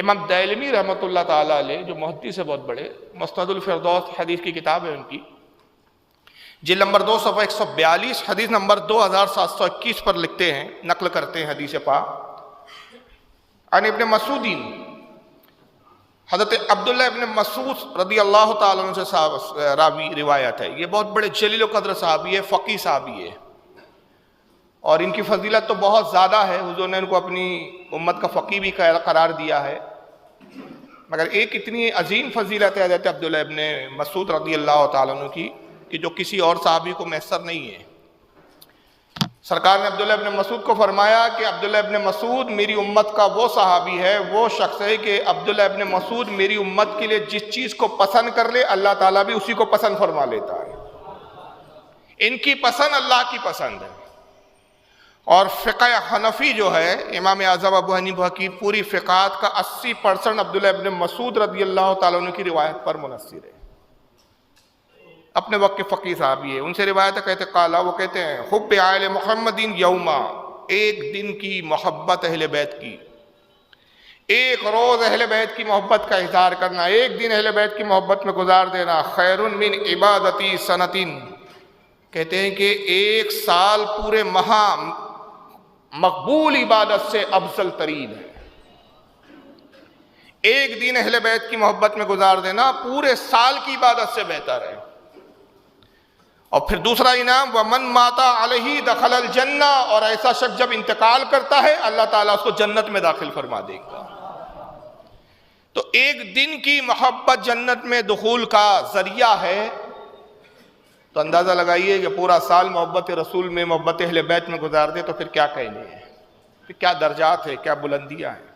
امام دیلمی رحمۃ اللہ تعالیٰ علیہ جو محدث سے بہت بڑے، مسند الفردوس حدیث کی کتاب ہے ان کی، جلد نمبر 2 صفحہ 142 حدیث نمبر 2721 پر لکھتے ہیں، نقل کرتے ہیں حدیث پاک، عن ابن مسعودین، حضرت عبداللہ ابن مسعود رضی اللہ تعالیٰ عنہ سے راوی روایت ہے۔ یہ بہت بڑے جلیل و قدر صحابی ہے، فقیہ صحابی ہے، اور ان کی فضیلت تو بہت زیادہ ہے، حضور نے ان کو اپنی امت کا فقیہ بھی قرار دیا ہے، مگر ایک اتنی عظیم فضیلت ہے حضرت عبداللہ ابن مسعود رضی اللہ تعالیٰ عنہ کی کہ جو کسی اور صحابی کو میسر نہیں ہے۔ سرکار نے عبداللہ ابن مسعود کو فرمایا کہ عبداللہ ابن مسعود میری امت کا وہ صحابی ہے، وہ شخص ہے کہ عبداللہ ابن مسعود میری امت کے لیے جس چیز کو پسند کر لے اللہ تعالیٰ بھی اسی کو پسند فرما لیتا ہے۔ ان کی پسند اللہ کی پسند ہے۔ اور فقہ حنفی جو ہے، امام اعظم ابو حنیفہ کی پوری فقہات کا 80% عبداللہ ابن مسعود رضی اللہ تعالیٰ عنہ کی روایت پر منحصر ہے۔ اپنے وقت کے فقیہ صحابی ہے، ان سے روایت ہے، کہتے قالا، وہ کہتے ہیں حب آل محمدین یوما، ایک دن کی محبت اہل بیت کی، ایک روز اہل بیت کی محبت کا اظہار کرنا، ایک دن اہل بیت کی محبت میں گزار دینا، خیر من عبادتی سنتین، کہتے ہیں کہ ایک سال پورے ماہ مقبول عبادت سے افضل ترین ہے۔ ایک دن اہل بیت کی محبت میں گزار دینا پورے سال کی عبادت سے بہتر ہے۔ اور پھر دوسرا انعام وَمَن مَاتَ عَلَيْهِ دَخَلَ الْجَنَّةَ، اور ایسا شخص جب انتقال کرتا ہے اللہ تعالیٰ اس کو جنت میں داخل فرما دے گا۔ تو ایک دن کی محبت جنت میں دخول کا ذریعہ ہے، تو اندازہ لگائیے کہ پورا سال محبت رسول میں، محبت اہل بیت میں گزار دے تو پھر کیا کہنے ہیں، پھر کیا درجات ہے، کیا بلندیاں ہیں۔